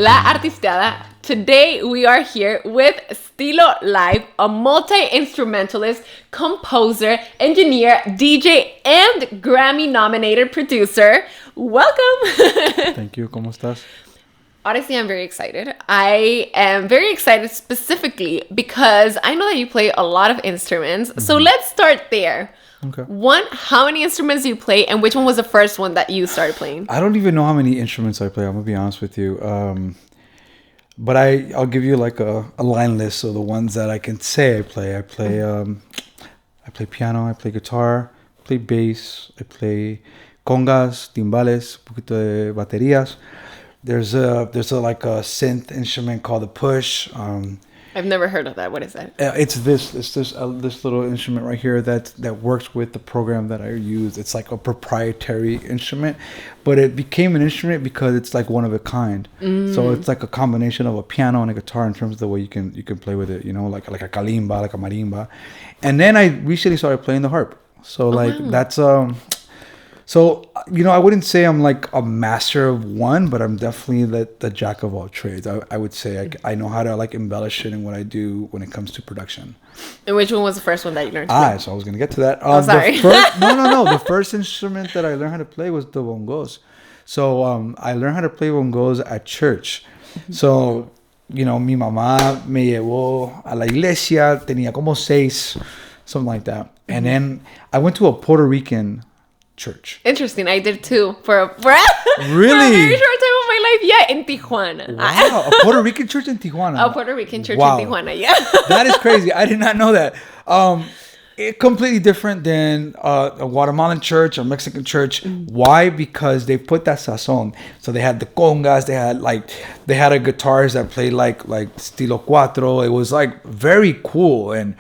La Artisteada. Today we are here with Stylolive, a multi-instrumentalist, composer, engineer, DJ, and Grammy-nominated producer. Welcome! Thank you. ¿Cómo estás? Honestly, I'm very excited. I am very excited specifically because I know that you play a lot of instruments. Mm-hmm. So let's start there. Okay. One, how many instruments do you play, and which one was the first one that you started playing? I don't even know how many instruments I play. I'm gonna be honest with you. But I'll give you like a line list of the ones that I can say I play. I play piano. I play guitar. I play bass. I play congas, timbales, un poquito de baterías. There's a like a synth instrument called the push. I've never heard of that. What is that? It's this little instrument right here that works with the program that I use. It's like a proprietary instrument, but it became an instrument because it's like one of a kind. So it's like a combination of a piano and a guitar in terms of the way you can play with it. You know, like a kalimba, like a marimba. And then I recently started playing the harp. So that's So, you know, I wouldn't say I'm like a master of one, but I'm definitely the jack of all trades. I would say I know how to like embellish it in what I do when it comes to production. And which one was the first one that you learned to play? So I was going to get to that. Sorry. No. The first instrument that I learned how to play was the bongos. So I learned how to play bongos at church. So, you know, mi mamá me llevó a la iglesia, tenía como 6, something like that. And then I went to a Puerto Rican church. Interesting. I did too for a really very short time of my life. Yeah, in Tijuana. Wow, a Puerto Rican church in Tijuana. A Puerto Rican church in Tijuana. Yeah, that is crazy. I did not know that. It completely different than a Guatemalan church or Mexican church. Why? Because they put that sazon. So they had the congas. They had a guitars that played like estilo cuatro. It was like very cool. And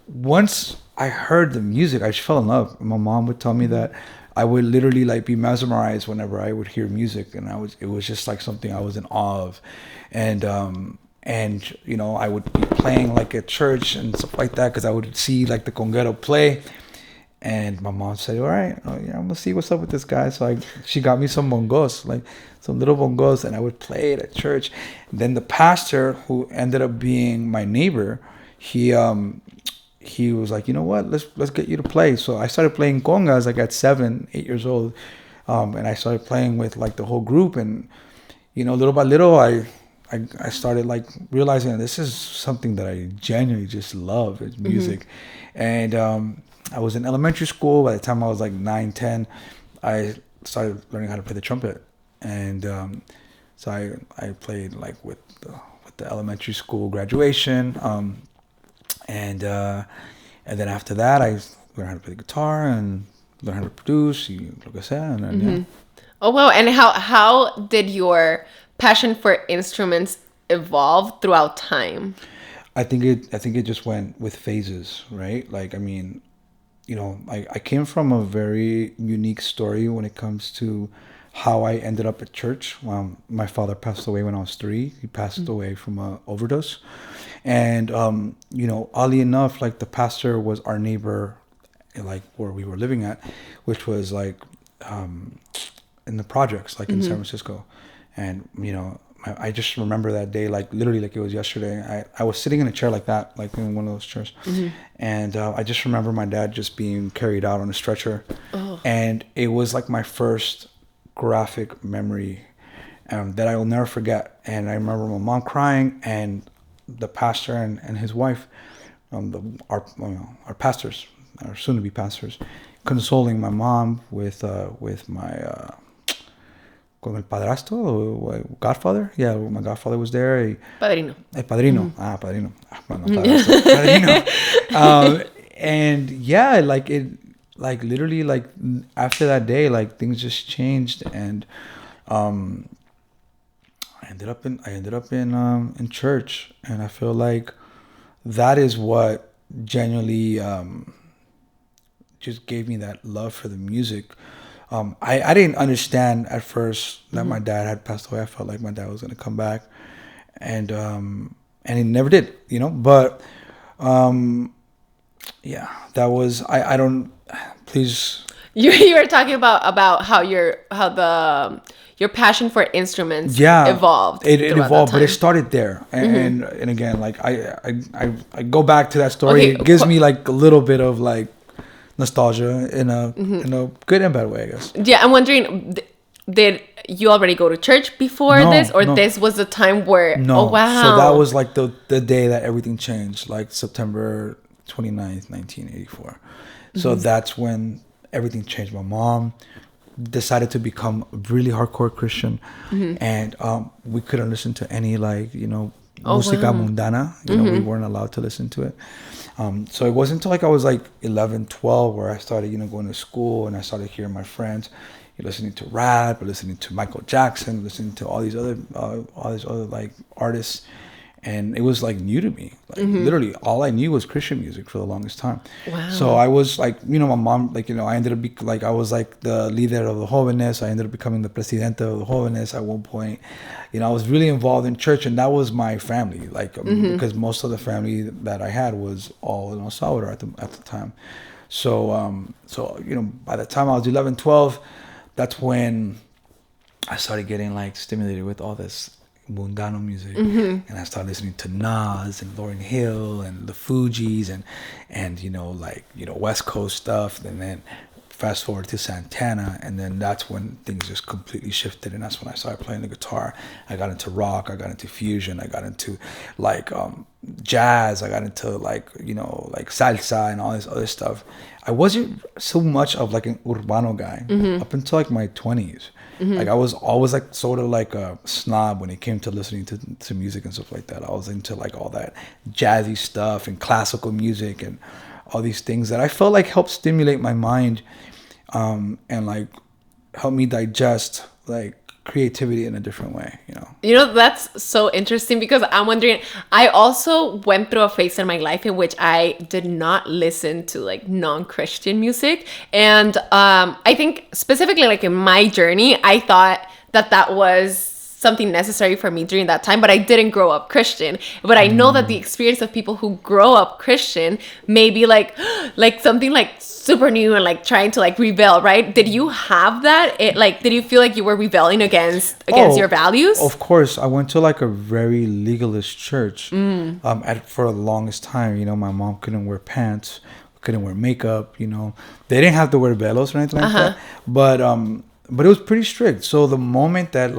once I heard the music, I just fell in love. My mom would tell me that I would literally like be mesmerized whenever I would hear music, and it was just like something I was in awe of, and you know, I would be playing like at church and stuff like that because I would see like the conguero play, and my mom said, "All right, I'm gonna see what's up with this guy." So she got me some bongos, like some little bongos, and I would play it at church. And then the pastor, who ended up being my neighbor, he was like, you know what, let's get you to play. So I started playing congas like at 7, 8 years old, and I started playing with like the whole group. And you know, little by little, I started like realizing that this is something that I genuinely just love, is music. And I was in elementary school. By the time I was like 9, 10, I started learning how to play the trumpet. And so I played like with the elementary school graduation. And then after that, I learned how to play the guitar and learn how to produce, lo que sea, and then, yeah. Oh wow! And how did your passion for instruments evolve throughout time? I think it just went with phases, right? Like, I mean, you know, I came from a very unique story when it comes to how I ended up at church. My father passed away when I was 3. He passed away from an overdose. And, you know, oddly enough, like the pastor was our neighbor, like where we were living at, which was like in the projects, like in San Francisco. And, you know, I just remember that day, like literally like it was yesterday. I was sitting in a chair like that, like in one of those chairs. And I just remember my dad just being carried out on a stretcher. Oh. And it was like my first graphic memory that I will never forget. And I remember my mom crying, and the pastor and his wife, our pastors, our soon-to-be pastors, consoling my mom with my con el padrastro, godfather. Yeah, my godfather was there. Padrino. Padrino. Padrino. Bueno, padrastro. Padrino. And yeah, like it, like literally, like after that day, like things just changed, and I ended up in church, and I feel like that is what genuinely just gave me that love for the music. I didn't understand at first that my dad had passed away. I felt like my dad was gonna come back, and he never did, you know. But yeah, that was I don't please. You were talking about how your passion for instruments yeah, evolved. It throughout that evolved, but it time. started there. And again, like I go back to that story. Okay, It gives me like a little bit of like nostalgia in a good and bad way, I guess. Yeah, I'm wondering, did you already go to church before No, this, or no. this was the time where? No. Oh wow! So that was like the day that everything changed, like September 29th, 1984. So that's when everything changed. My mom decided to become a really hardcore Christian, and we couldn't listen to any like música mundana. We weren't allowed to listen to it. So it wasn't until like I was like 11, 12 where I started going to school, and I started hearing my friends listening to rap, listening to Michael Jackson, listening to all these other like artists. And it was like new to me. Like literally all I knew was Christian music for the longest time. Wow. So I was like, my mom, like, I ended up I was like the leader of the jóvenes. I ended up becoming the presidente of the jóvenes at one point. I was really involved in church, and that was my family. Like, because most of the family that I had was all in El Salvador at the time. So, by the time I was 11, 12, that's when I started getting like stimulated with all this mundano music, and I started listening to Nas and Lauryn Hill and the Fugees and West Coast stuff, and then fast forward to Santana, and then that's when things just completely shifted, and that's when I started playing the guitar. I got into rock, I got into fusion, I got into like jazz, I got into like salsa and all this other stuff. I wasn't so much of like an urbano guy up until like my 20s. Like I was always like sort of like a snob when it came to listening to music and stuff like that. I was into like all that jazzy stuff and classical music and all these things that I felt like helped stimulate my mind, and like help me digest like creativity in a different way. That's so interesting, because I'm wondering, I also went through a phase in my life in which I did not listen to like non-Christian music, and I think specifically like in my journey, I thought that was something necessary for me during that time, but I didn't grow up Christian. But I know that the experience of people who grow up Christian may be like something like super new and like trying to like rebel, right? Did you have that? Did you feel like you were rebelling against your values? Of course. I went to like a very legalist church for the longest time. My mom couldn't wear pants, couldn't wear makeup, they didn't have to wear velos or anything like that. But it was pretty strict. So the moment that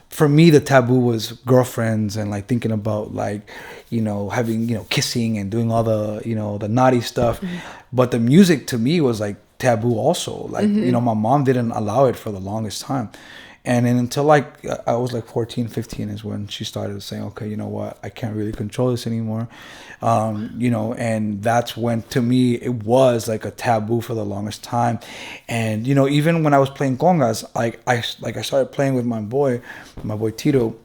for me, the taboo was girlfriends and like thinking about like, having, kissing and doing all the, the naughty stuff. But the music to me was like taboo also. Like, my mom didn't allow it for the longest time. And then until like I was like 14, 15 is when she started saying, okay, you know what, I can't really control this anymore. And that's when to me it was like a taboo for the longest time. And, even when I was playing congas, I started playing with my boy Tito.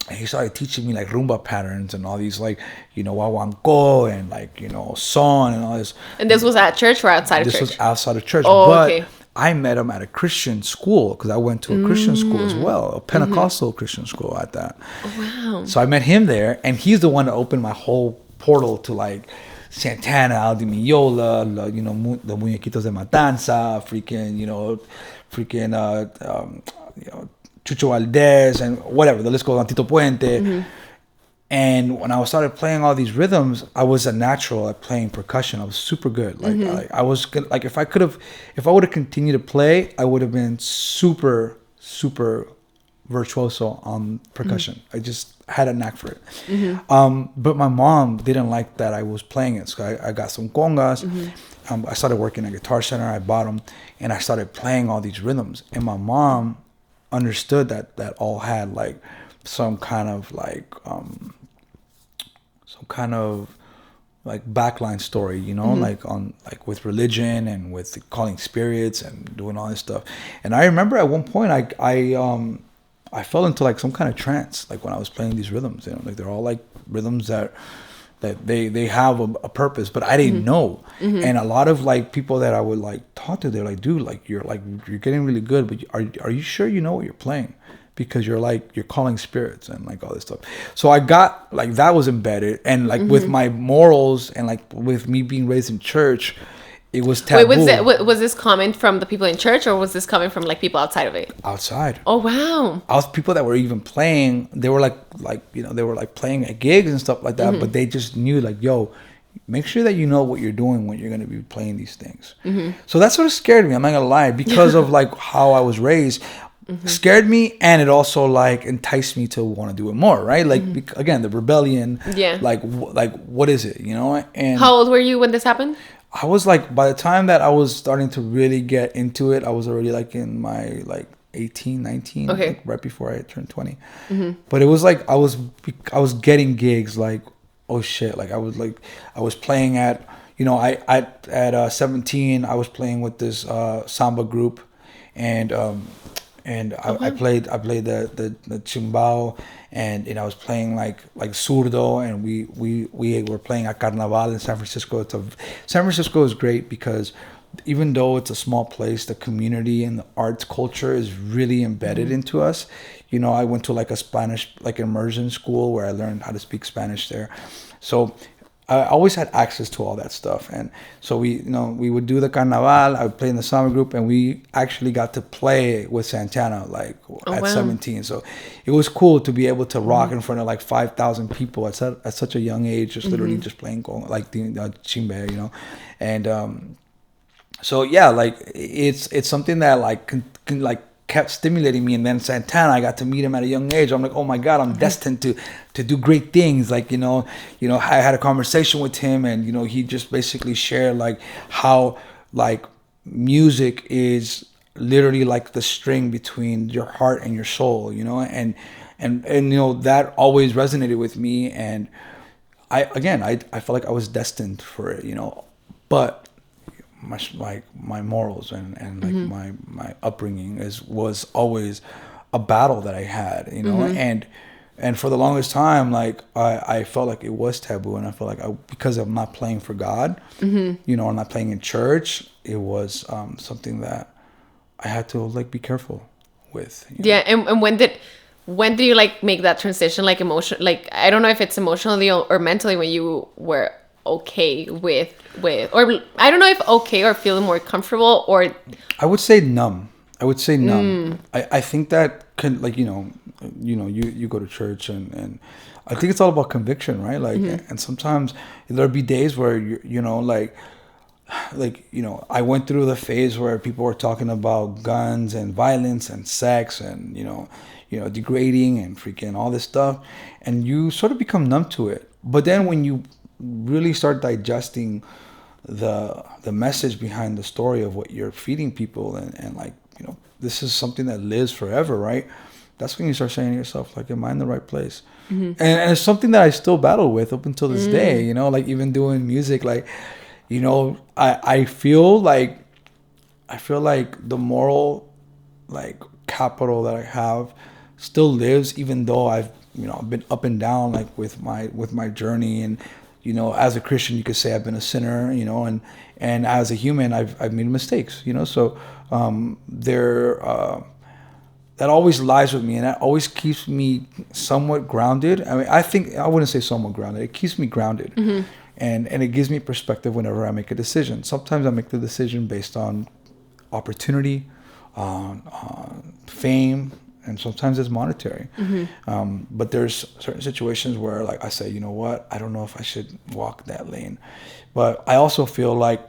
And he started teaching me like rumba patterns and all these like, wawanko and like, son and all this. And this was at church or outside of church? This was outside of church. Oh, but okay. I met him at a Christian school, because I went to a Christian school as well, a Pentecostal Christian school at that. Oh, wow. So I met him there, and he's the one that opened my whole portal to like Santana, Aldi Miola, the Muñequitos de Matanza, Chucho Valdez, and whatever, the list goes on, Tito Puente. And when I started playing all these rhythms, I was a natural at playing percussion. I was super good. Like I was good. Like if I would have continued to play, I would have been super, super virtuoso on percussion. I just had a knack for it. But my mom didn't like that I was playing it. So I got some congas. I started working at Guitar Center. I bought them, and I started playing all these rhythms. And my mom understood that all had like some kind of backline story, like with religion and with calling spirits and doing all this stuff. And I remember at one point I fell into like some kind of trance, like when I was playing these rhythms, like they're all like rhythms that they have a purpose, but I didn't know. And a lot of like people that I would like talk to, they're like, dude, like you're getting really good, but are you sure you know what you're playing? Because you're calling spirits and like all this stuff. So I got like that was embedded, and like with my morals and like with me being raised in church, It was taboo. Wait, was this comment from the people in church, or was this coming from like people outside of it? Outside. Oh wow. I was people that were even playing. They were like they were like playing at gigs and stuff like that. Mm-hmm. But they just knew like, yo, make sure that you know what you're doing when you're gonna be playing these things. Mm-hmm. So that sort of scared me. I'm not gonna lie, because of like how I was raised. Mm-hmm. Scared me, and it also like enticed me to want to do it more, right? Like again, the rebellion. Yeah. Like what is it, you know? And how old were you when this happened? I was like, by the time that I was starting to really get into it, I was already like in my like 18, 19, okay, like right before I turned 20. But it was like I was getting gigs like, oh shit, like I was playing at, you know, at 17 I was playing with this samba group, and I played the chimbao, and I was playing like zurdo, and we were playing at Carnaval in San Francisco. San Francisco is great because even though it's a small place, the community and the arts culture is really embedded into us. You know, I went to like a Spanish like immersion school where I learned how to speak Spanish there, so I always had access to all that stuff. And so we would do the Carnaval. I would play in the summer group, and we actually got to play with Santana like at 17. So it was cool to be able to rock in front of like 5,000 people at such a young age, just literally just playing like the chimbe, you know. And so yeah, like it's something that like can like kept stimulating me. And then Santana, I got to meet him at a young age. I'm like, oh my God, I'm destined to do great things. Like, you know, I had a conversation with him, and, you know, he just basically shared like how like music is literally like the string between your heart and your soul, you know, and you know, that always resonated with me. And I felt like I was destined for it, you know, but my morals and like my upbringing was always a battle that I had, you know. And for the longest time, like I felt like it was taboo, and I felt like because I'm not playing for God, you know, I'm not playing in church, it was something that I had to like be careful with, you know? Yeah. And when did you like make that transition, like emotion, like I don't know if it's emotionally or mentally, when you were okay with or I don't know if okay or feeling more comfortable, or I would say numb. I think that can, like, you go to church, and I think it's all about conviction, right? Like, and sometimes there'll be days where you know, like you know, I went through the phase where people were talking about guns and violence and sex and you know degrading and freaking all this stuff, and you sort of become numb to it. But then when you really start digesting the message behind the story of what you're feeding people, and like, you know, this is something that lives forever, right? That's when you start saying to yourself, like, am I in the right place? And it's something that I still battle with up until this day, you know, like even doing music, like, you know, I feel like the moral like capital that I have still lives, even though I've been up and down like with my journey. And you know, as a Christian, you could say I've been a sinner, you know, and as a human, I've made mistakes, you know. So that always lies with me, and that always keeps me somewhat grounded. I mean, I wouldn't say somewhat grounded. It keeps me grounded, and it gives me perspective whenever I make a decision. Sometimes I make the decision based on opportunity, on fame, and sometimes it's monetary. But there's certain situations where, like, I say, you know what, I don't know if I should walk that lane. But I also feel like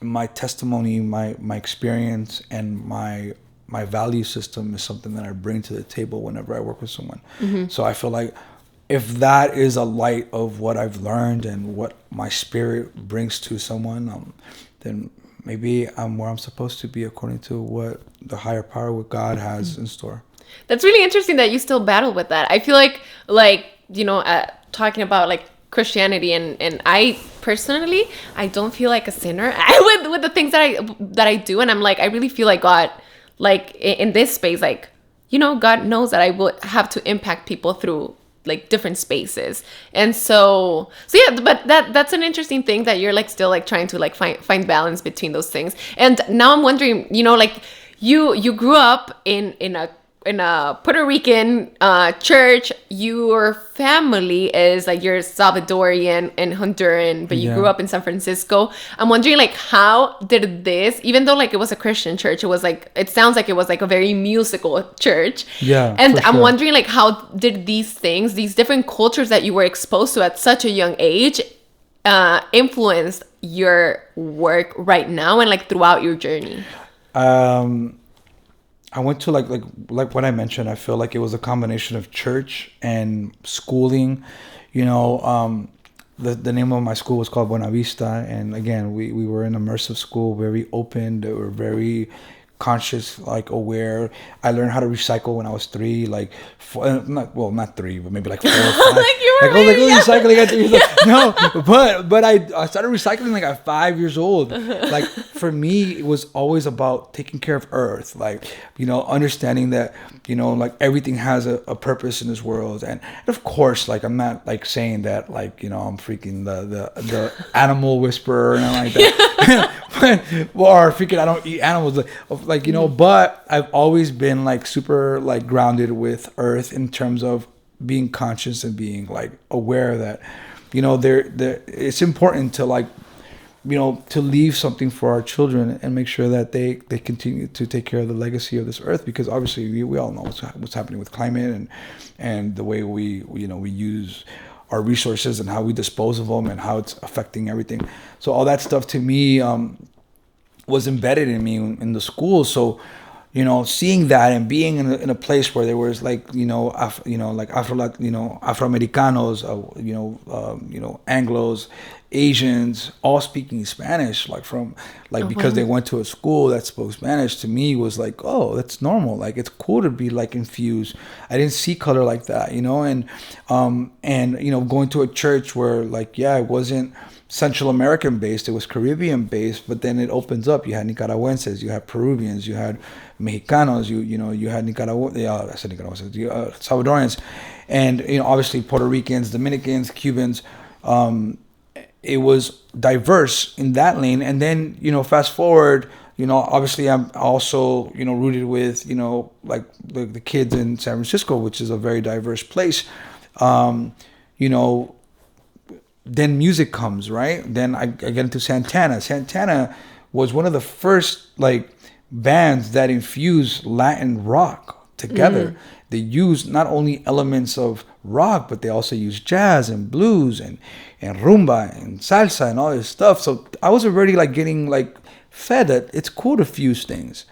my testimony, my experience, and my value system is something that I bring to the table whenever I work with someone. So I feel like if that is a light of what I've learned and what my spirit brings to someone, then maybe I'm where I'm supposed to be according to what the higher power with God has in store. That's really interesting that you still battle with that. I feel like you know, talking about like Christianity, and I personally, I don't feel like a sinner with the things that I do, and I'm like, I really feel like God, like in this space, like, you know, God knows that I will have to impact people through like different spaces. And so yeah, but that's an interesting thing that you're like still like trying to like find balance between those things. And now I'm wondering, you know, like you grew up in a Puerto Rican church. Your family is like you're Salvadorian and Honduran, but you grew up in San Francisco. I'm wondering like how did this, even though like it was a Christian church, it was like it sounds like it was like a very musical church. Yeah, And for I'm sure. wondering like how did these things, these different cultures that you were exposed to at such a young age, influenced your work right now and like throughout your journey? I went to like what I mentioned. I feel like it was a combination of church and schooling. You know, the name of my school was called Buena Vista, and again, we were an immersive school, very open. They were very conscious, like aware. I learned how to recycle when I was 3, like not 3, but maybe like 4 or 5. Like you were Like I was like really young. recycling at 3 years old. No, but I started recycling like at 5 years old. Like for me, it was always about taking care of Earth, like understanding that like everything has a purpose in this world, and of course, like I'm not like saying that like I'm freaking the animal whisperer and like that. Or freaking I don't eat animals like but I've always been like super like grounded with Earth in terms of being conscious and being like aware that there it's important to like to leave something for our children and make sure that they continue to take care of the legacy of this Earth, because obviously we all know what's happening with climate and the way we use our resources and how we dispose of them and how it's affecting everything. So all that stuff to me was embedded in me in the school. So seeing that and being in a place where there was like like Afro-Americanos, Anglos, Asians, all speaking Spanish, like from like because they went to a school that spoke Spanish, to me was like, oh, that's normal. Like it's cool to be like infused. I didn't see color like that, and going to a church where like it wasn't Central American based, it was Caribbean based, but then it opens up. You had Nicaraguenses, you had Peruvians, you had Mexicanos, you had Salvadorians, and obviously Puerto Ricans, Dominicans, Cubans. It was diverse in that lane, and then fast forward. Obviously I'm also rooted with like the kids in San Francisco, which is a very diverse place. Then music comes, right? Then I get into Santana. Santana was one of the first like bands that infused Latin rock together. They used not only elements of rock, but they also used jazz and blues and rumba and salsa and all this stuff. So I was already like getting like fed that it's cool to fuse things,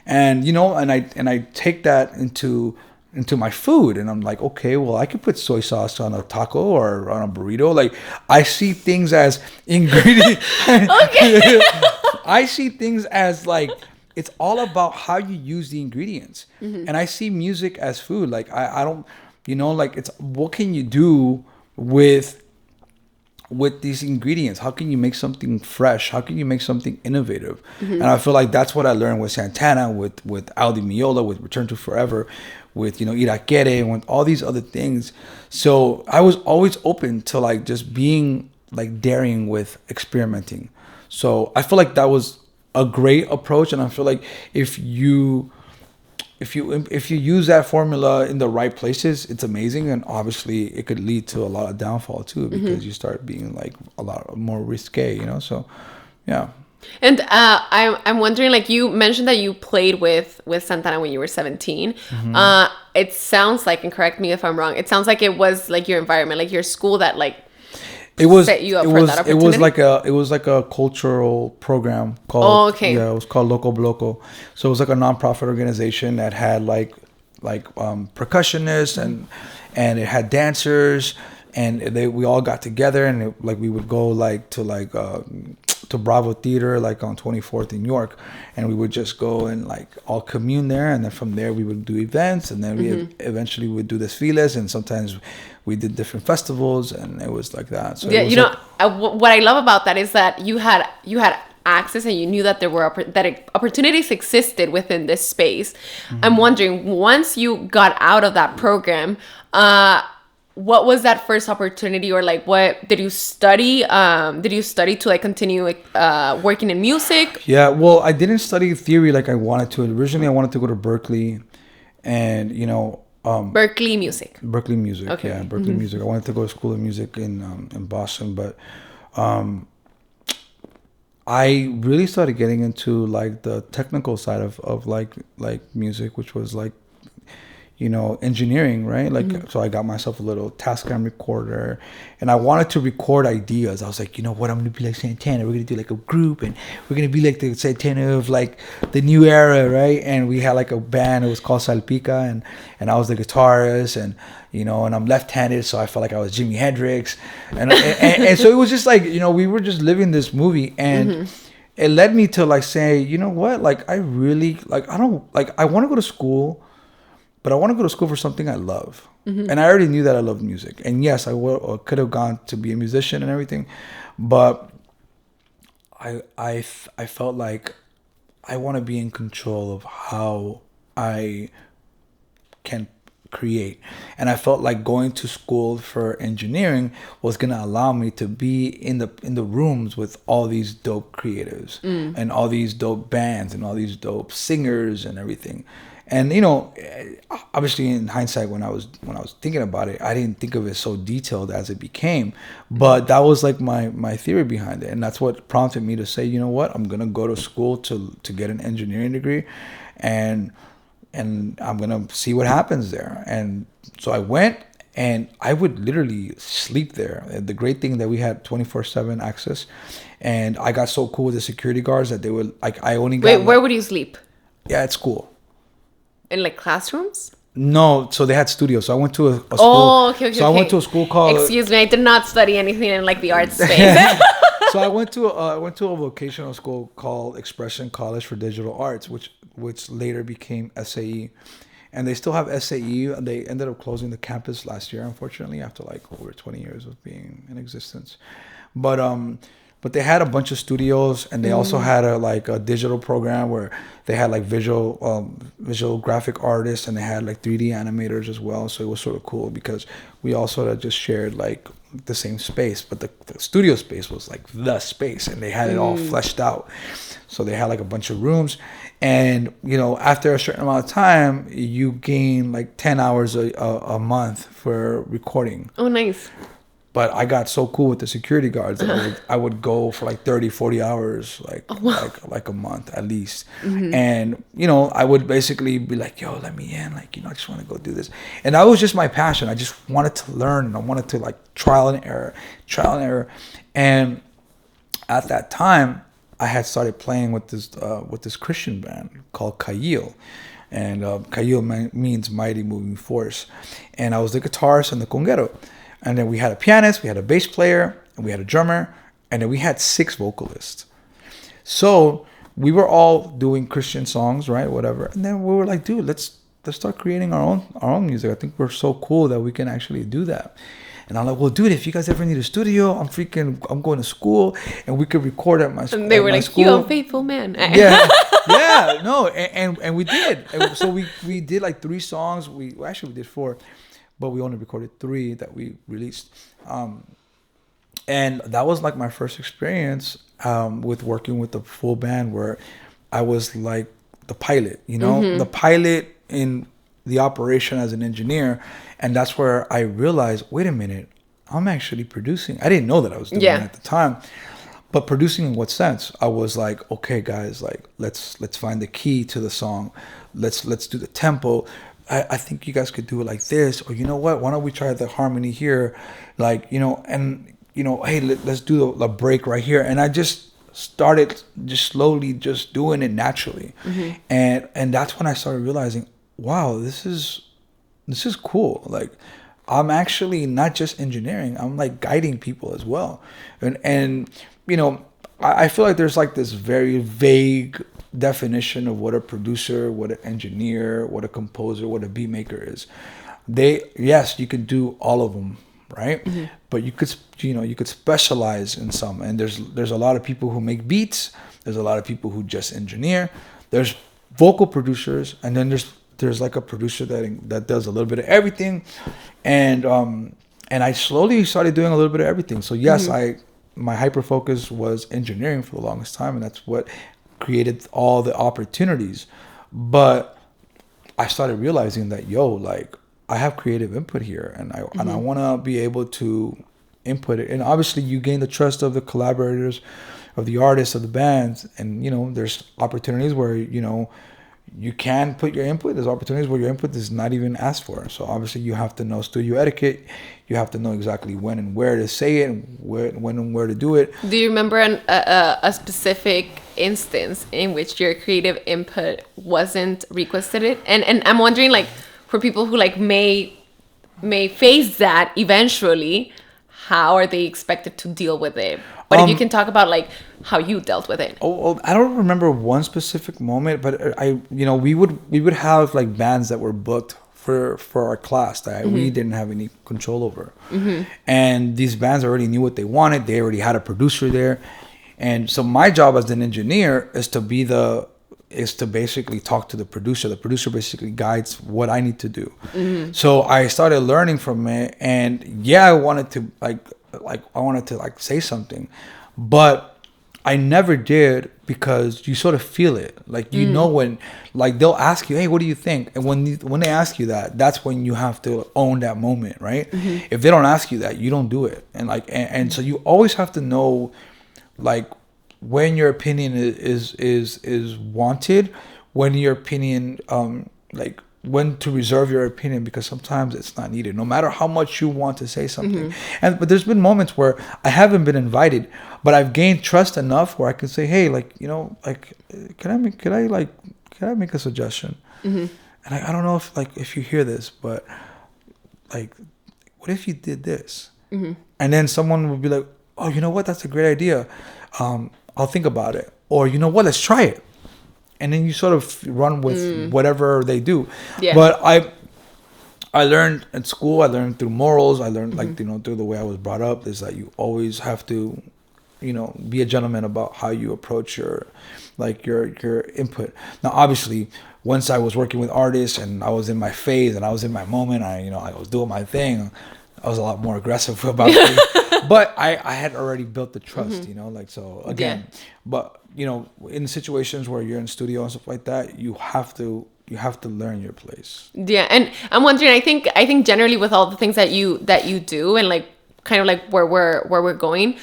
and and I take that into my food, and I'm like, okay, well, I could put soy sauce on a taco or on a burrito. Like I see things as ingredients. Okay. I see things as like it's all about how you use the ingredients, and I see music as food. Like I don't, like it's what can you do with these ingredients? How can you make something fresh? How can you make something innovative? And I feel like that's what I learned with Santana, with Aldi Miola, with Return to Forever, with Irakere, and with all these other things. So I was always open to like just being like daring with experimenting. So I feel like that was a great approach, and I feel like if you use that formula in the right places, it's amazing. And obviously it could lead to a lot of downfall too, because you start being like a lot more risque, so yeah. And I'm wondering, like you mentioned that you played with Santana when you were 17. It sounds like, and correct me if I'm wrong, it sounds like it was like your environment, like your school that like set you up for that opportunity. It was like a cultural program called it was called Loco Bloco. So it was like a nonprofit organization that had like percussionists and it had dancers, and we all got together, and we would go like to Bravo Theater, like on 24th in York, and we would just go and like all commune there, and then from there we would do events, and then we eventually would do desfiles, and sometimes we did different festivals, and it was like that. So yeah, what I love about that is that you had access, and you knew that there were opportunities existed within this space. I'm wondering, once you got out of that program, what was that first opportunity, or like what did you study? Did you study to like continue working in music? Yeah, well, I didn't study theory like I wanted to. Originally, I wanted to go to Berkeley, And Berkeley music. Berkeley music. Okay. Yeah, Berkeley music. I wanted to go to school of music in Boston, but I really started getting into like the technical side of like music, which was like engineering, right? Like, so I got myself a little Tascam recorder, and I wanted to record ideas. I was like, you know what? I'm gonna be like Santana. We're gonna do like a group, and we're gonna be like the Santana of like the new era, right? And we had like a band. It was called Salpica, and I was the guitarist, and and I'm left-handed, so I felt like I was Jimi Hendrix, and so it was just like we were just living this movie, and it led me to like say, you know what? Like I really like I want to go to school. But I want to go to school for something I love. And I already knew that I loved music. And yes, I could have gone to be a musician and everything. But I felt like I want to be in control of how I can create. And I felt like going to school for engineering was going to allow me to be in the rooms with all these dope creatives and all these dope bands and all these dope singers and everything. And obviously in hindsight, when I was thinking about it, I didn't think of it so detailed as it became. But that was like my theory behind it, and that's what prompted me to say, you know what, I'm gonna go to school to get an engineering degree, and I'm gonna see what happens there. And so I went, and I would literally sleep there. The great thing that we had 24/7 access, and I got so cool with the security guards that they would like. I only got Wait, where would you sleep? Yeah, at school. In like classrooms? No, so they had studios. So I went to a school. Oh, okay. So I went to a school called. Excuse me, I did not study anything in like the arts space. So I went to a vocational school called Expression College for Digital Arts, which later became SAE, and they still have SAE. They ended up closing the campus last year, unfortunately, after like over 20 years of being in existence. But they had a bunch of studios, and they also had a digital program where they had like visual graphic artists, and they had like 3D animators as well. So it was sort of cool because we all sort of just shared like the same space, but the studio space was like the space, and they had it all fleshed out. So they had like a bunch of rooms, and after a certain amount of time, you gain like 10 hours a month for recording. Oh, nice. But I got so cool with the security guards that I would go for like 30, 40 hours, like a month at least. And, I would basically be like, yo, let me in. Like, I just want to go do this. And that was just my passion. I just wanted to learn, and I wanted to like trial and error. And at that time, I had started playing with this Christian band called Kayil. And Kayil means mighty moving force. And I was the guitarist and the conguero. And then we had a pianist, we had a bass player, and we had a drummer, and then we had 6 vocalists. So we were all doing Christian songs, right? Whatever. And then we were like, dude, let's start creating our own music. I think we're so cool that we can actually do that. And I'm like, well, dude, if you guys ever need a studio, I'm going to school, and we could record at my school. And they were like, school. You unfaithful man. Yeah, no, and we did. And so we did like 3 songs. We did 4. But we only recorded 3 that we released. And that was like my first experience with working with the full band, where I was like the pilot, the pilot in the operation as an engineer. And that's where I realized, wait a minute, I'm actually producing. I didn't know that I was doing it at the time. But producing in what sense? I was like, okay, guys, like let's find the key to the song. Let's do the tempo. I think you guys could do it like this, or you know what? Why don't we try the harmony here, like hey, let's do the break right here. And I just started just slowly just doing it naturally, and that's when I started realizing, wow, this is cool. Like I'm actually not just engineering; I'm like guiding people as well, and I feel like there's like this very vague definition of what a producer, what an engineer, what a composer, what a beat maker is. You could do all of them, right? But you could specialize in some. And there's a lot of people who make beats. There's a lot of people who just engineer. There's vocal producers, and then there's like a producer that does a little bit of everything. And I slowly started doing a little bit of everything. So yes, my hyper focus was engineering for the longest time, and that's what created all the opportunities. But I started realizing that, like, I have creative input here, and I want to be able to input it. And obviously you gain the trust of the collaborators, of the artists, of the bands, and there's opportunities where you can put your input. There's opportunities where your input is not even asked for. So obviously you have to know studio etiquette. You have to know exactly when and where to say it, and when and where to do it. Do you remember a specific instance in which your creative input wasn't requested? And I'm wondering, like, for people who like may face that eventually, how are they expected to deal with it? But if you can talk about like how you dealt with it. I don't remember one specific moment, but we would have like bands that were booked for our class that we didn't have any control over, and these bands already knew what they wanted. They already had a producer there, and so my job as an engineer is to basically talk to the producer. The producer basically guides what I need to do. So I started learning from it, and I wanted to say something, but I never did, because you sort of feel it. Like, when, like, they'll ask you, hey, what do you think? And when they ask you that, that's when you have to own that moment, right? If they don't ask you that, you don't do it. And like, and so you always have to know, like, when your opinion is wanted, when your opinion, like, when to reserve your opinion, because sometimes it's not needed, no matter how much you want to say something. But there's been moments where I haven't been invited, but I've gained trust enough where I can say, hey, like, like, can I make a suggestion? And I don't know if you hear this, but like, what if you did this? And then someone would be like, oh, you know what, that's a great idea. I'll think about it. Or, you know what, let's try it. And then you sort of run with whatever they do. Yeah. But I learned in school, I learned through morals, I learned through the way I was brought up, is that you always have to, be a gentleman about how you approach your input. Now, obviously, once I was working with artists and I was in my phase and I was in my moment, I was doing my thing, I was a lot more aggressive about it. But I had already built the trust, so again, but in situations where you're in studio and stuff like that, you have to learn your place. Yeah. And I'm wondering, I think generally with all the things that you do, and like kind of like where we're going,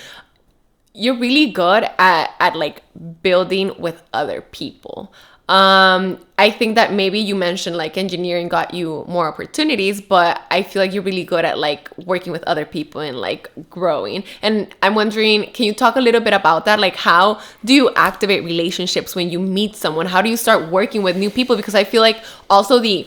you're really good at like building with other people. I think that maybe you mentioned like engineering got you more opportunities, but I feel like you're really good at like working with other people and like growing. And I'm wondering, can you talk a little bit about that? Like, how do you activate relationships when you meet someone? How do you start working with new people? Because I feel like also the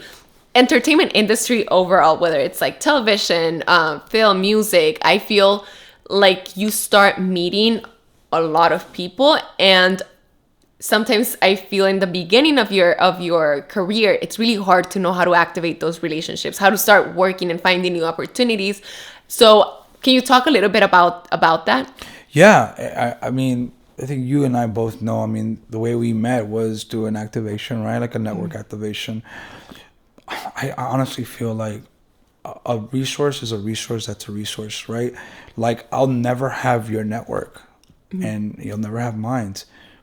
entertainment industry overall, whether it's like television, film, music, I feel like you start meeting a lot of people, and sometimes I feel in the beginning of your career, it's really hard to know how to activate those relationships, how to start working and finding new opportunities. So can you talk a little bit about that? Yeah, I mean, I think you and I both know, I mean, the way we met was through an activation, right? Like a network activation. I honestly feel like a resource is a resource that's a resource, right? Like, I'll never have your network and you'll never have mine.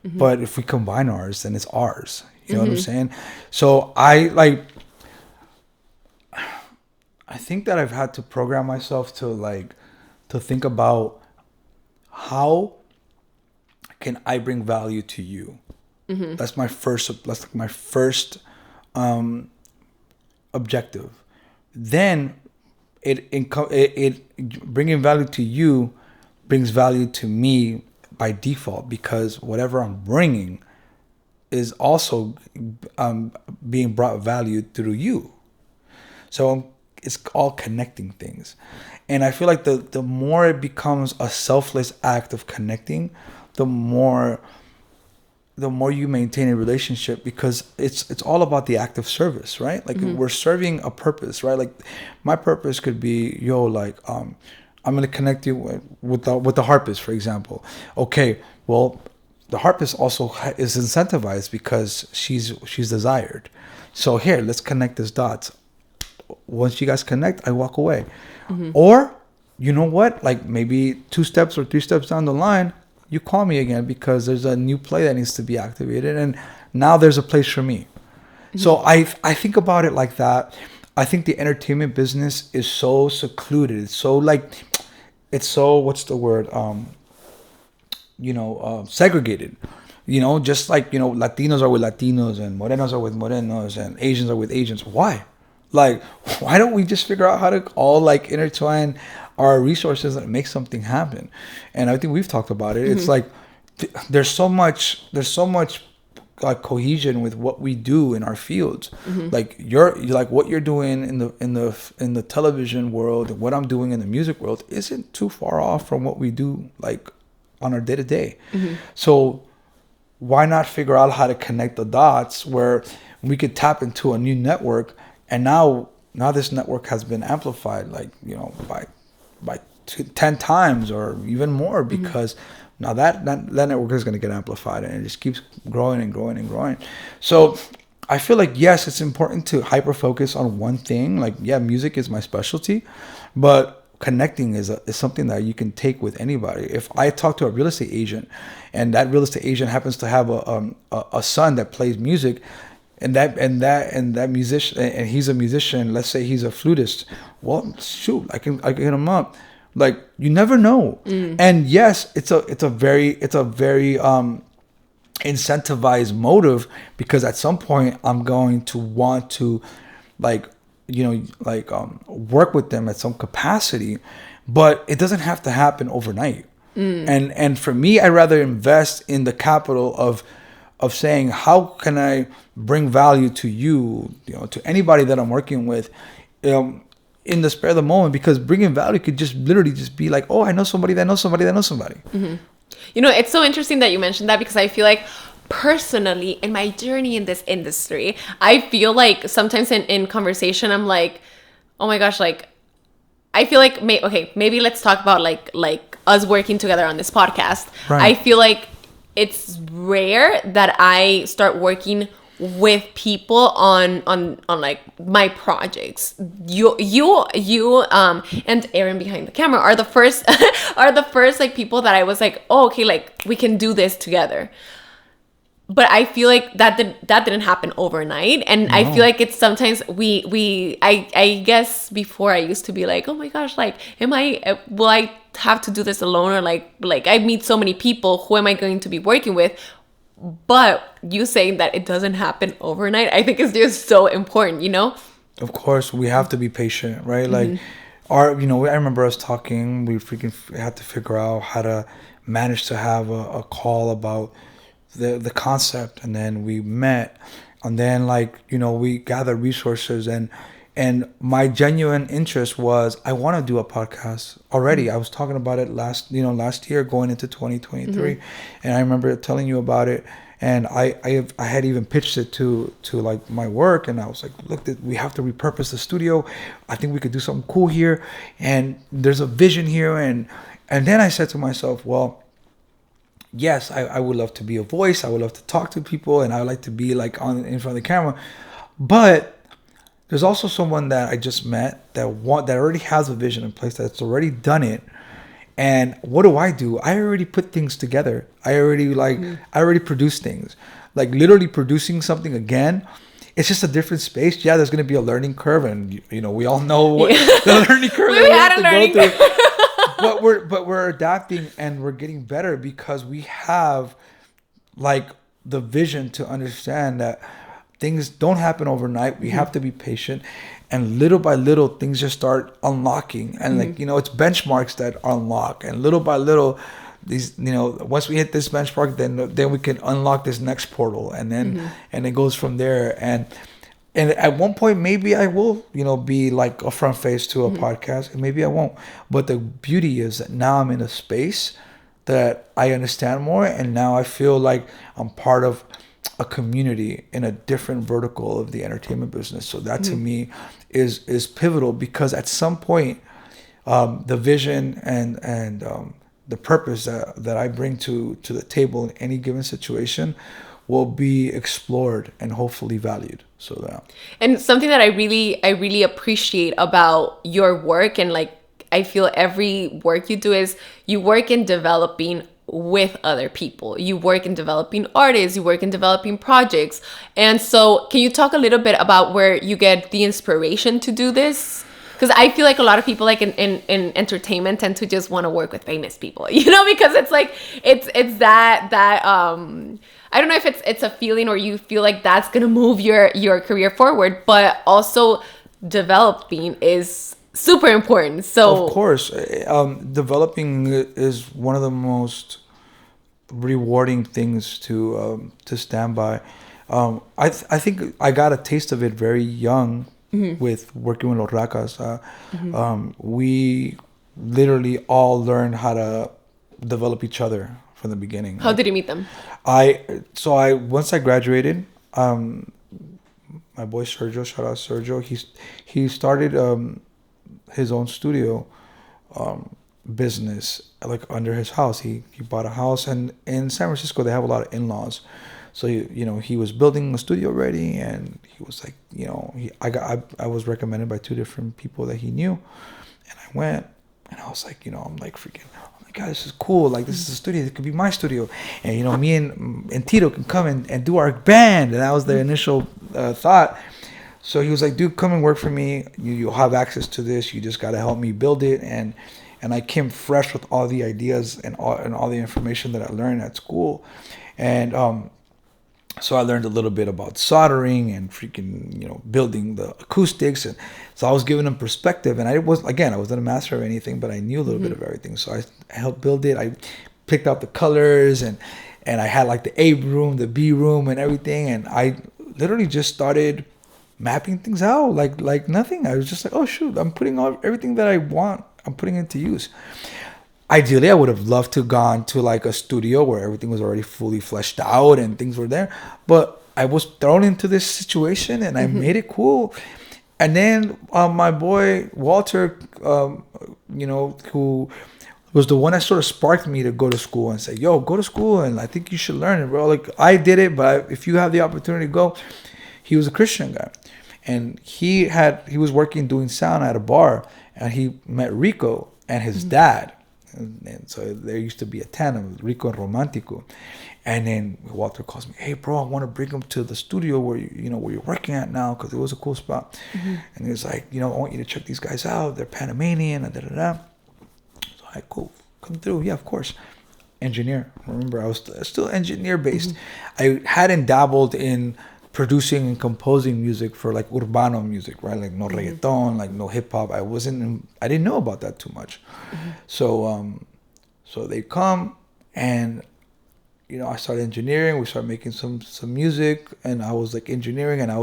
But if we combine ours, then it's ours. You know what I'm saying? So I think that I've had to program myself to think about, how can I bring value to you? That's my first objective. Then it bringing value to you brings value to me by default, because whatever I'm bringing is also being brought value through you. So it's all connecting things. And I feel like the more it becomes a selfless act of connecting, the more you maintain a relationship, because it's all about the act of service, right? Like, we're serving a purpose, right? Like, my purpose could be, I'm going to connect you with the harpist, for example. Okay, well, the harpist also is incentivized because she's desired. So here, let's connect these dots. Once you guys connect, I walk away. Or, you know what? Like, maybe 2 steps or 3 steps down the line, you call me again because there's a new play that needs to be activated, and now there's a place for me. So I think about it like that. I think the entertainment business is so secluded. It's so like, it's so, what's the word? Segregated. Just like, Latinos are with Latinos and Morenos are with Morenos and Asians are with Asians. Why? Like, why don't we just figure out how to all like intertwine our resources and make something happen? And I think we've talked about it. It's like there's so much like cohesion with what we do in our fields. Like you're like what you're doing in the television world and what I'm doing in the music world isn't too far off from what we do like on our day to day. So why not figure out how to connect the dots where we could tap into a new network, and now this network has been amplified like by 10 times or even more, because now that network is going to get amplified and it just keeps growing and growing and growing. So I feel like, yes, it's important to hyper focus on one thing. Like, yeah, music is my specialty, but connecting is something that you can take with anybody. If I talk to a real estate agent and that real estate agent happens to have a son that plays music, and that musician, and he's a musician, let's say he's a flutist, well, shoot, I can hit him up. Like, you never know. And yes, it's a very incentivized motive, because at some point I'm going to want to work with them at some capacity, but it doesn't have to happen overnight. And for me, I'd rather invest in the capital of saying, how can I bring value to you, to anybody that I'm working with, in the spare of the moment, because bringing value could just literally just be like, oh, I know somebody that knows somebody that knows somebody. It's so interesting that you mentioned that, because I feel like personally in my journey in this industry, I feel like sometimes in conversation, I'm like, oh my gosh, like, I feel like, maybe let's talk about like us working together on this podcast. Right. I feel like it's rare that I start working with people on like my projects. You and Aaron behind the camera are the first like people that I was like, oh, okay, like we can do this together. But I feel like that didn't happen overnight, and no. I feel like it's sometimes I guess before I used to be like, oh my gosh, like will I have to do this alone, or like I meet so many people, who am I going to be working with? But you saying that it doesn't happen overnight, I think is just so important, Of course, we have to be patient, right? Like, I remember us talking, we freaking had to figure out how to manage to have a call about the concept, and then we met, and then we gathered resources, and my genuine interest was, I want to do a podcast already. I was talking about it last year going into 2023. And I remember telling you about it. And I had even pitched it to like my work. And I was like, look, we have to repurpose the studio. I think we could do something cool here. And there's a vision here. And then I said to myself, well, yes, I would love to be a voice. I would love to talk to people. And I would like to be like in front of the camera. But there's also someone that I just met that already has a vision in place, that's already done it. And what do? I already put things together. I already produce things. Like, literally producing something again, it's just a different space. Yeah, there's going to be a learning curve, and we all know what the learning curve we have to go through. But we're adapting, and we're getting better, because we have like the vision to understand that things don't happen overnight. We have to be patient, and little by little things just start unlocking, and it's benchmarks that unlock, and little by little these once we hit this benchmark, then we can unlock this next portal, and then and it goes from there. And at one point, maybe I will be like a front face to a podcast, and maybe I won't. But the beauty is that now I'm in a space that I understand more, and now I feel like I'm part of a community in a different vertical of the entertainment business. So that to me is pivotal, because at some point the vision and the purpose that I bring to the table in any given situation will be explored and hopefully valued. So that, and something that I really appreciate about your work, and like I feel every work you do, is you work in developing with other people. You work in developing artists, you work in developing projects. And so can you talk a little bit about where you get the inspiration to do this? Because I feel like a lot of people like in entertainment tend to just want to work with famous people, because it's like it's that I don't know if it's a feeling or you feel like that's gonna move your career forward, but also developing is super important. So of course, developing is one of the most rewarding things to stand by. I think I got a taste of it very young with working with Los Racas. We literally all learned how to develop each other from the beginning. How did you meet them? I once I graduated, my boy Sergio, shout out Sergio. He started his own studio business like under his house. He bought a house, and in San Francisco they have a lot of in-laws. So he was building a studio already, and he was like, I was recommended by two different people that he knew, and I went, and I was like, I'm like freaking, oh my god, this is cool. Like this is a studio. It could be my studio, and me and Tito can come and do our band. And that was the initial thought. So he was like, dude, come and work for me. You'll have access to this. You just gotta help me build it. And I came fresh with all the ideas and all the information that I learned at school, and so I learned a little bit about soldering and freaking, building the acoustics. And so I was giving them perspective. And I wasn't a master of anything, but I knew a little bit of everything. So I helped build it. I picked out the colors, and I had like the A room, the B room, and everything. And I literally just started mapping things out like nothing. I was just like, oh shoot, I'm putting everything that I want, I'm putting into use. Ideally, I would have loved to gone to like a studio where everything was already fully fleshed out and things were there. But I was thrown into this situation, and I made it cool. And then my boy Walter, who was the one that sort of sparked me to go to school and say, yo, go to school, and I think you should learn it, bro. Like I did it, but if you have the opportunity to go. He was a Christian guy, and he was working doing sound at a bar, and he met Rico and his dad. And so there used to be a tandem, Rico and Romantico. And then Walter calls me, hey bro, I want to bring him to the studio where where you're working at now, because it was a cool spot. And he was like, I want you to check these guys out. They're Panamanian and da-da-da. So I cool, come through. Yeah, of course. Engineer. Remember, I was still engineer based. I hadn't dabbled in producing and composing music for like urbano music, right? Like no reggaeton, like no hip hop. I didn't know about that too much. So they come, and I started engineering. We started making some music, and I was like engineering, and I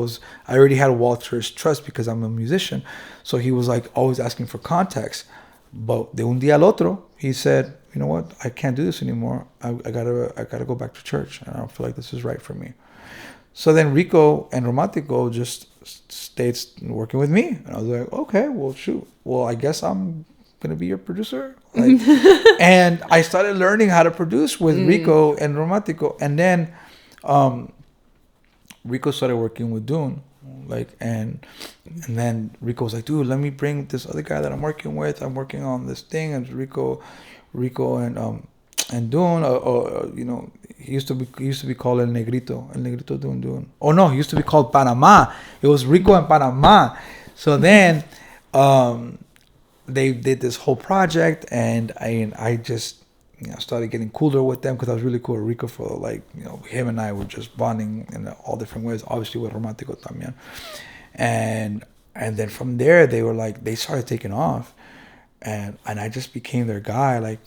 already had Walter's trust because I'm a musician. So he was like always asking for contacts. But de un día al otro, he said, you know what? I can't do this anymore. I gotta go back to church, and I don't feel like this is right for me. So then Rico and Romantico just stayed working with me. And I was like, okay, well, shoot. Well, I guess I'm going to be your producer. Like, and I started learning how to produce with Rico and Romantico. And then Rico started working with Dune. And then Rico was like, dude, let me bring this other guy that I'm working with. I'm working on this thing. And Rico and Dune, he used to be called El Negrito Dune. Oh no, he used to be called Panama. It was Rico and Panama. So then they did this whole project, and I just started getting cooler with them because I was really cool with Rico for him and I were just bonding in all different ways. Obviously with Romantico también, and then from there they started taking off, and I just became their guy.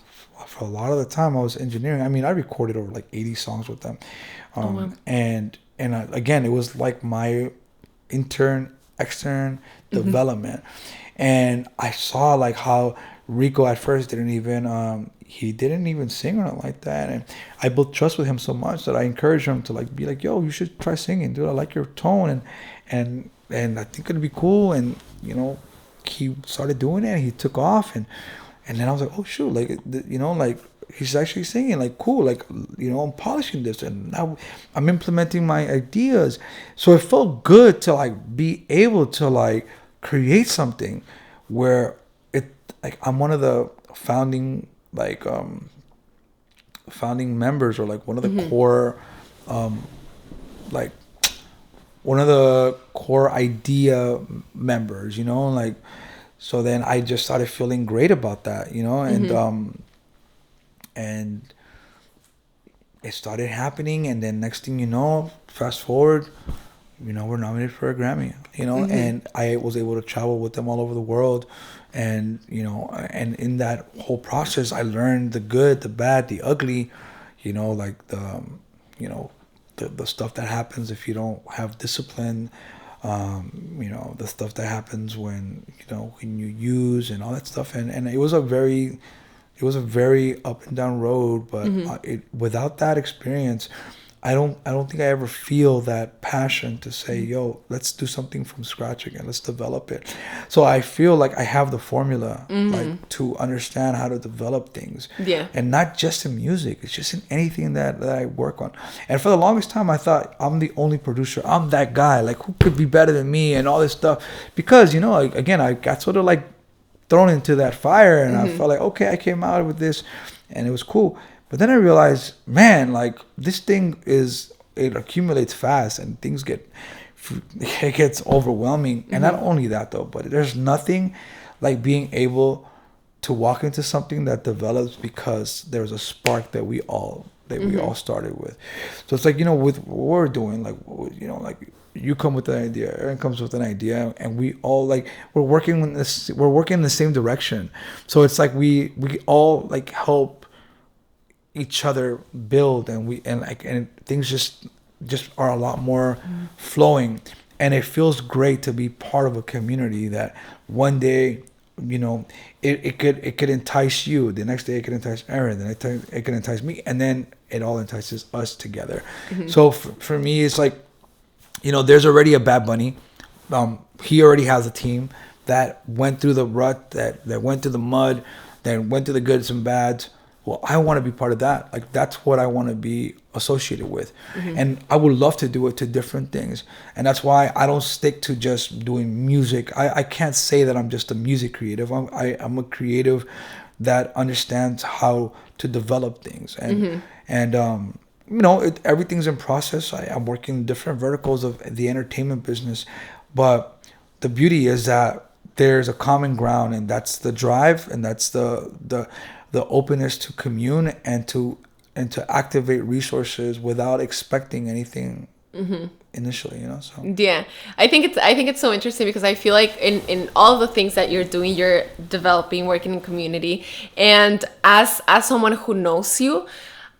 For a lot of the time I was engineering. I mean, I recorded over 80 songs with them. And again, it was like my extern development. And I saw how Rico at first didn't even sing or nothing like that. And I built trust with him so much that I encouraged him to be like, yo, you should try singing, dude. I like your tone, and I think it'd be cool. And he started doing it, and he took off, and then I was like, oh shoot, he's actually singing, cool, I'm polishing this, and now I'm implementing my ideas. So it felt good to be able to create something where I'm one of the founding founding members, or like one of the core, like one of the core idea members, you know, like, so then I just started feeling great about that, you know, and it started happening, and then next thing you know, fast forward, you know, we're nominated for a Grammy, you know, and I was able to travel with them all over the world. And, you know, and in that whole process, I learned the good, the bad, the ugly, you know, like you know, the stuff that happens if you don't have discipline, you know, the stuff that happens when, you know, when you use and all that stuff. And it was a very up and down road, but without that experience, I don't think I ever feel that passion to say, yo, let's do something from scratch again. Let's develop it. So I feel like I have the formula, like, to understand how to develop things. Yeah. And not just in music. It's just in anything that I work on. And for the longest time, I thought I'm the only producer. I'm that guy. Like, who could be better than me and all this stuff? Because, you know, like, again, I got sort of like thrown into that fire, and I felt like, okay, I came out with this and it was cool. But then I realized, man, like, this thing it accumulates fast, and it gets overwhelming. And not only that though, but there's nothing like being able to walk into something that develops because there's a spark that we all started with. So it's like, you know, with what we're doing, like, you know, like, you come with an idea, Aaron comes with an idea, and we all, like, we're working in the same direction. So it's like we all, like, help each other build, and things just are a lot more flowing. And it feels great to be part of a community that one day, you know, it could entice you, the next day it could entice Aaron, the next time it could entice me, and then it all entices us together. So for me, it's like, you know, there's already a Bad Bunny. He already has a team that went through the rut, that went through the mud, that went through the goods and bads. Well, I want to be part of that. Like, that's what I want to be associated with. And I would love to do it to different things. And that's why I don't stick to just doing music. I can't say that I'm just a music creative. I'm a creative that understands how to develop things. And you know, everything's in process. I'm working different verticals of the entertainment business. But the beauty is that there's a common ground, and that's the drive, and that's the openness to commune and to activate resources without expecting anything initially, you know. So yeah, I think it's so interesting, because I feel like in all the things that you're doing, you're developing, working in community, and as someone who knows you,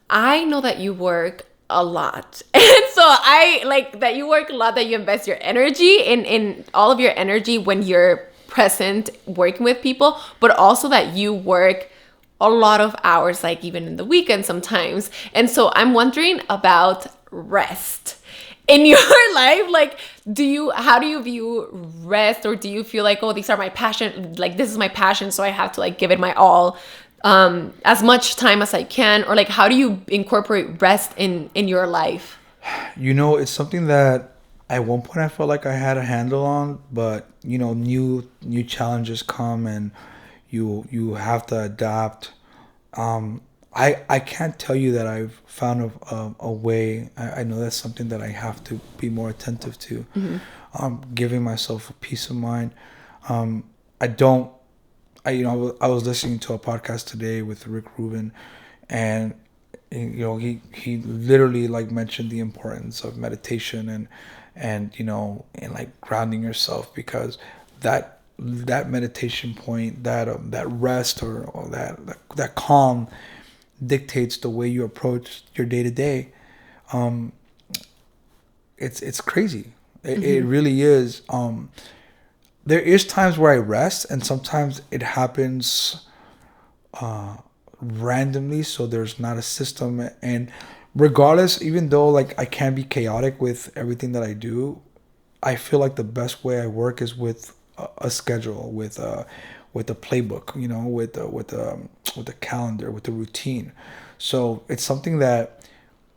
I know that you work a lot. And so I like that you work a lot, that you invest your energy in all of your energy when you're present working with people, but also that you work a lot of hours, like even in the weekend sometimes. And so I'm wondering about rest in your life. Like, how do you view rest? Or do you feel like, oh, these are my passion, like, this is my passion, so I have to, like, give it my all, as much time as I can? Or, like, how do you incorporate rest in your life? You know, it's something that at one point I felt like I had a handle on, but, you know, new challenges come, and you have to adapt. I can't tell you that I've found a way. I know that's something that I have to be more attentive to. Giving myself a peace of mind. I was listening to a podcast today with Rick Rubin, and you know, he literally, like, mentioned the importance of meditation and you know, and, like, grounding yourself, because that meditation point, that rest or that calm dictates the way you approach your day to day. It's crazy. It really is. There is times where I rest, and sometimes it happens randomly, so there's not a system. And regardless, even though, like, I can be chaotic with everything that I do, I feel like the best way I work is with a schedule, with a playbook, you know, with a calendar, with a routine. So it's something that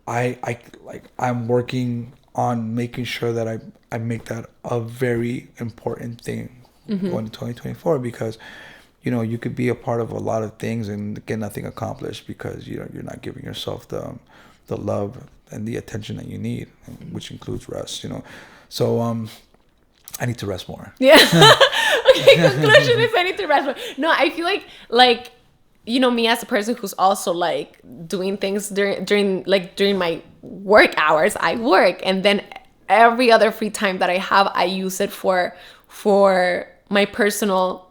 I'm working on, making sure that I make that a very important thing going to 2024, because you could be a part of a lot of things and get nothing accomplished because you're not giving yourself the love and the attention that you need, which includes rest. So I need to rest more. Yeah. Okay, conclusion is I need to rest more. No, I feel like me as a person who's also like doing things during my work hours, I work, and then every other free time that I have, I use it for my personal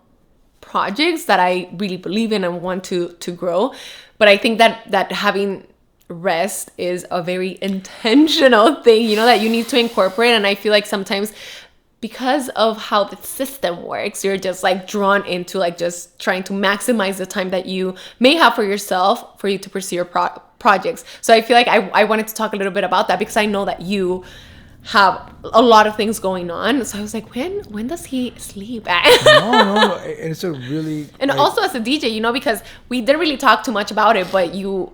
projects that I really believe in and want to grow. But I think that having rest is a very intentional thing, that you need to incorporate. And I feel like sometimes because of how the system works, you're just like drawn into like just trying to maximize the time that you may have for yourself for you to pursue your projects. So I feel like I wanted to talk a little bit about that because I know that you have a lot of things going on. So I was like, when does he sleep? No, it's a really and also as a DJ, because we didn't really talk too much about it, but you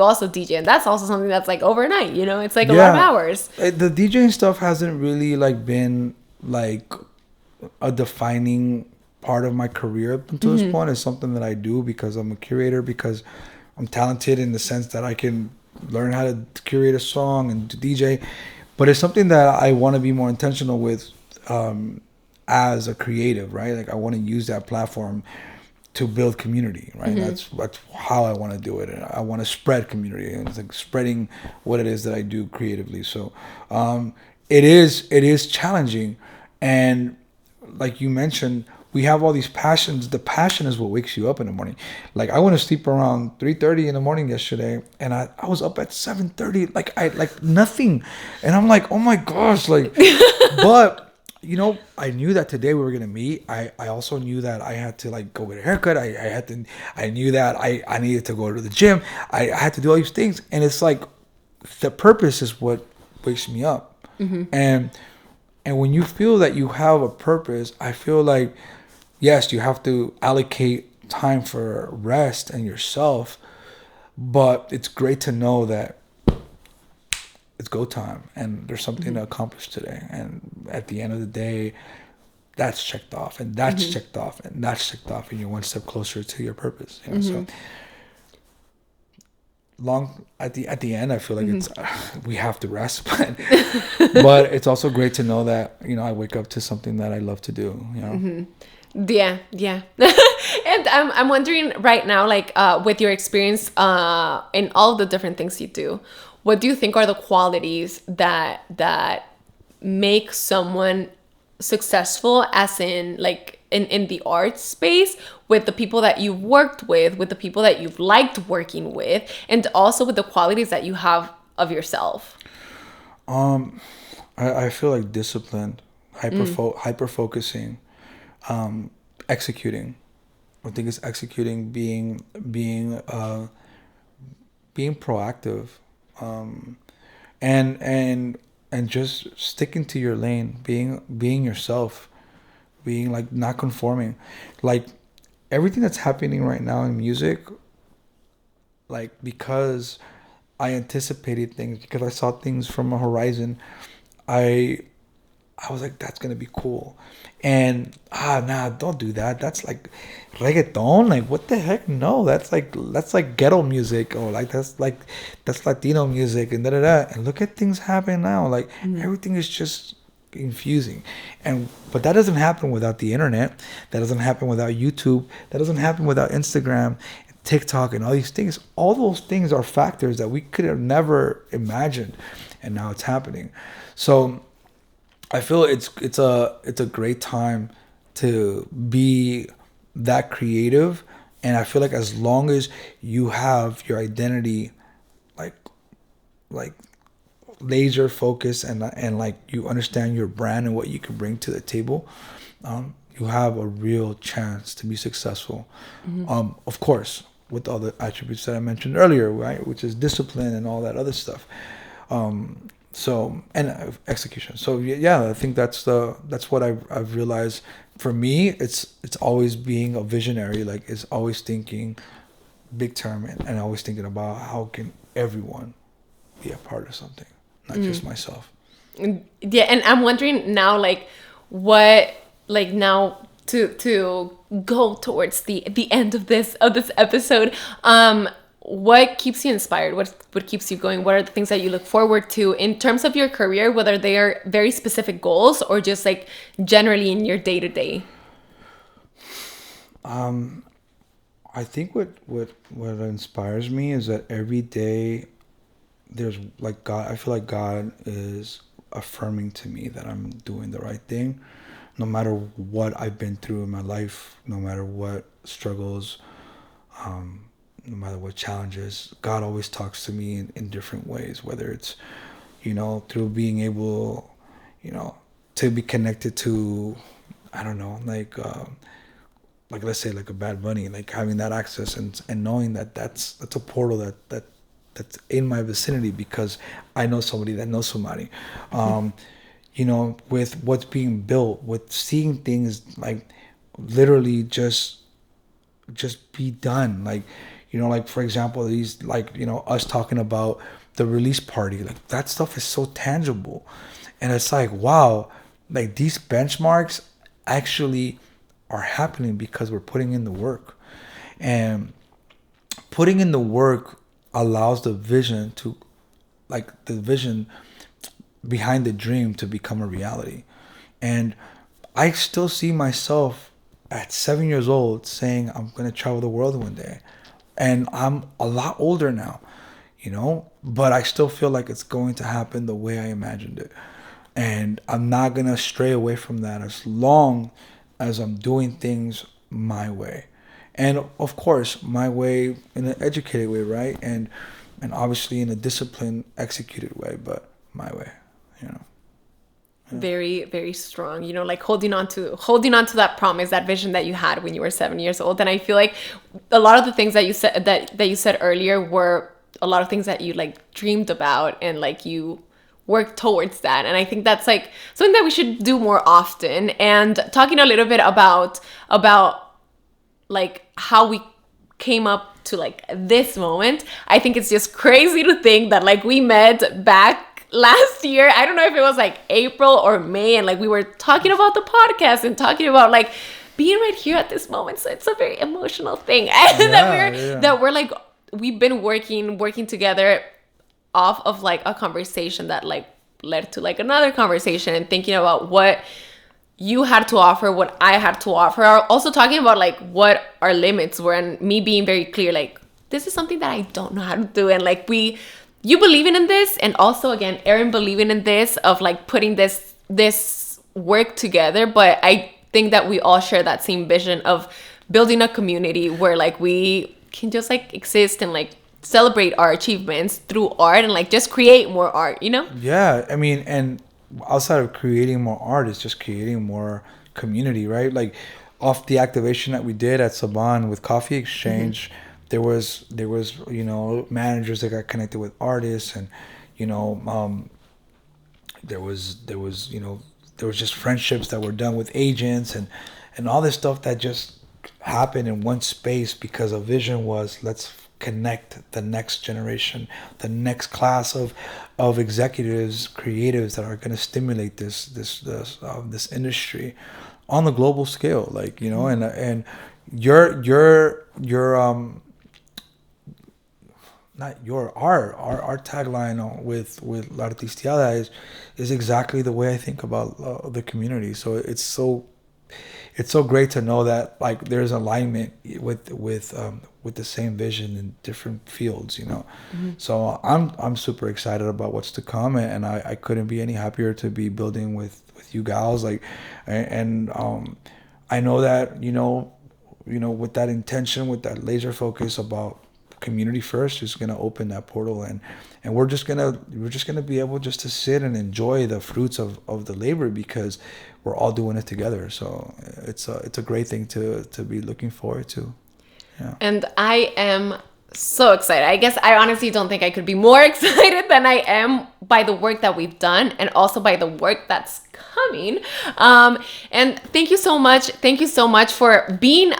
also DJ, and that's also something that's like overnight. It's like a lot of hours. The DJing stuff hasn't really like been like a defining part of my career up until this point. It's something that I do because I'm a curator, because I'm talented in the sense that I can learn how to curate a song and to DJ. But it's something that I want to be more intentional with as a creative, right? Like I want to use that platform to build community, right? That's how I want to do it. And I want to spread community, and it's like spreading what it is that I do creatively. So it is challenging. And like you mentioned, we have all these passions. The passion is what wakes you up in the morning. Like I went to sleep around 3:30 in the morning yesterday, and I was up at 7:30, like nothing. And I'm like, oh my gosh, like, but I knew that today we were gonna meet. I also knew that I had to like go get a haircut. I knew that I needed to go to the gym. I had to do all these things, and it's like the purpose is what wakes me up. And when you feel that you have a purpose, I feel like, yes, you have to allocate time for rest and yourself, but it's great to know that it's go time and there's something to accomplish today. And at the end of the day, that's checked off, and that's checked off, and that's checked off, and you're one step closer to your purpose. So long at the end, I feel like it's we have to rest, but it's also great to know that I wake up to something that I love to do. Yeah. And I'm wondering right now, like with your experience in all the different things you do, what do you think are the qualities that make someone successful, as in like in the art space, with the people that you've worked with the people that you've liked working with, and also with the qualities that you have of yourself? I feel like disciplined, hyper focusing, executing. I think it's executing, being proactive, and just sticking to your lane, being yourself, being like not conforming. Like everything that's happening right now in music, like because I anticipated things, because I saw things from a horizon, I was like, that's gonna be cool. And nah, don't do that. That's like reggaeton. Like what the heck? No, that's like ghetto music, or like that's Latino music, and And look at things happen now. Like everything is just confusing. But that doesn't happen without the internet. That doesn't happen without YouTube. That doesn't happen without Instagram, TikTok, and all these things. All those things are factors that we could have never imagined, and now it's happening. So I feel it's a great time to be that creative, and I feel like as long as you have your identity like laser focus, and like you understand your brand and what you can bring to the table, you have a real chance to be successful. Of course, with all the attributes that I mentioned earlier, right, which is discipline and all that other stuff. So, and execution. So yeah, I think that's what I've realized. For me, it's always being a visionary. Like it's always thinking big term, and always thinking about how can everyone be a part of something, not just myself. Yeah, and I'm wondering now, like what, like now to go towards the end of this episode, what keeps you inspired? What keeps you going? What are the things that you look forward to in terms of your career, whether they are very specific goals or just like generally in your day to day? I think what inspires me is that every day there's like God. I feel like God is affirming to me that I'm doing the right thing, no matter what I've been through in my life, no matter what struggles, no matter what challenges. God always talks to me in different ways, whether it's, through being able, to be connected to, I don't know, like let's say like a Bad Bunny, like having that access and knowing that that's a portal that's in my vicinity because I know somebody that knows somebody. With what's being built, with seeing things like literally just be done. Like for example, these us talking about the release party, like that stuff is so tangible. And it's like, wow, like these benchmarks actually are happening because we're putting in the work. And putting in the work allows the vision behind the dream to become a reality. And I still see myself at 7 years old saying I'm going to travel the world one day. And I'm a lot older now, but I still feel like it's going to happen the way I imagined it. And I'm not going to stray away from that as long as I'm doing things my way. And of course, my way in an educated way, right? And obviously in a disciplined, executed way, but my way, Yeah. Very, very strong, like holding on to that promise, that vision that you had when you were 7 years old. And I feel like a lot of the things that you said that you said earlier were a lot of things that you like dreamed about and like you work towards that. And I think that's like something that we should do more often. And talking a little bit about like how we came up to like this moment, I think it's just crazy to think that like we met back last year. I don't know if it was like April or May, and like we were talking about the podcast and talking about like being right here at this moment. So it's a very emotional thing. And that we're like, we've been working together off of like a conversation that like led to like another conversation, and thinking about what you had to offer, what I had to offer. Also talking about like what our limits were, and me being very clear, like this is something that I don't know how to do. And like you believing in this, and also again Erin believing in this, of like putting this work together. But I think that we all share that same vision of building a community where like we can just like exist and like celebrate our achievements through art, and like just create more art, Yeah, I mean, and outside of creating more art, it's just creating more community, right? Like off the activation that we did at Saban with Coffee Exchange, there was managers that got connected with artists, and there was just friendships that were done with agents, and all this stuff that just happened in one space because a vision was, let's connect the next generation, the next class of executives, creatives that are going to stimulate this industry on the global scale, like and our tagline with Artisteada is exactly the way I think about the community. So it's so great to know that like there's alignment with the same vision in different fields, So I'm super excited about what's to come, and I couldn't be any happier to be building with you gals, like, and I know that with that intention, with that laser focus about community first, is gonna open that portal, and we're just gonna be able just to sit and enjoy the fruits of the labor, because we're all doing it together. So it's a great thing to be looking forward to. Yeah. And I am so excited. I guess I honestly don't think I could be more excited than I am by the work that we've done, and also by the work that's coming. And thank you so much. Thank you so much for being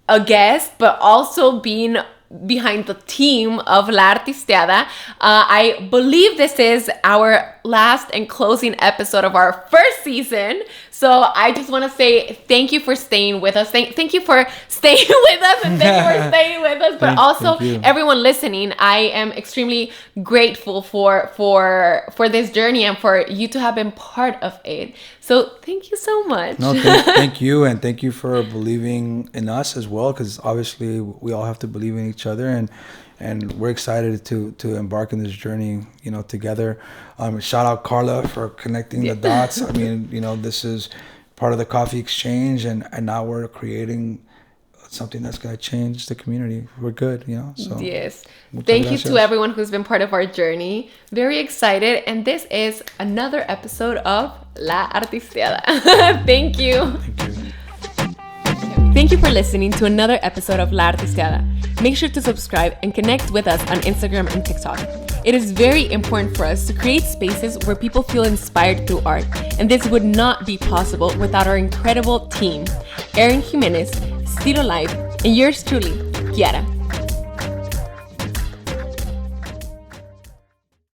a guest, but also being behind the team of La Artisteada. I believe this is our last and closing episode of our first season. So I just want to say thank you for staying with us. Thank you for staying with us, and thank you for staying with us. But also everyone listening, I am extremely grateful for this journey and for you to have been part of it. So thank you so much. No, thank you, and thank you for believing in us as well, because obviously we all have to believe in each other, and we're excited to embark in this journey, together. Shout out Carla for connecting the dots. I mean, this is part of the coffee exchange, and now we're creating something that's going to change the community. We're good, so yes. Thank you to everyone who's been part of our journey. Very excited, and this is another episode of La Artisteada. Thank you. Thank you for listening to another episode of La Artisteada. Make sure to subscribe and connect with us on Instagram and TikTok. It is very important for us to create spaces where people feel inspired through art, and this would not be possible without our incredible team, Aaron Jimenez, Stylolive, and yours truly, Kiara.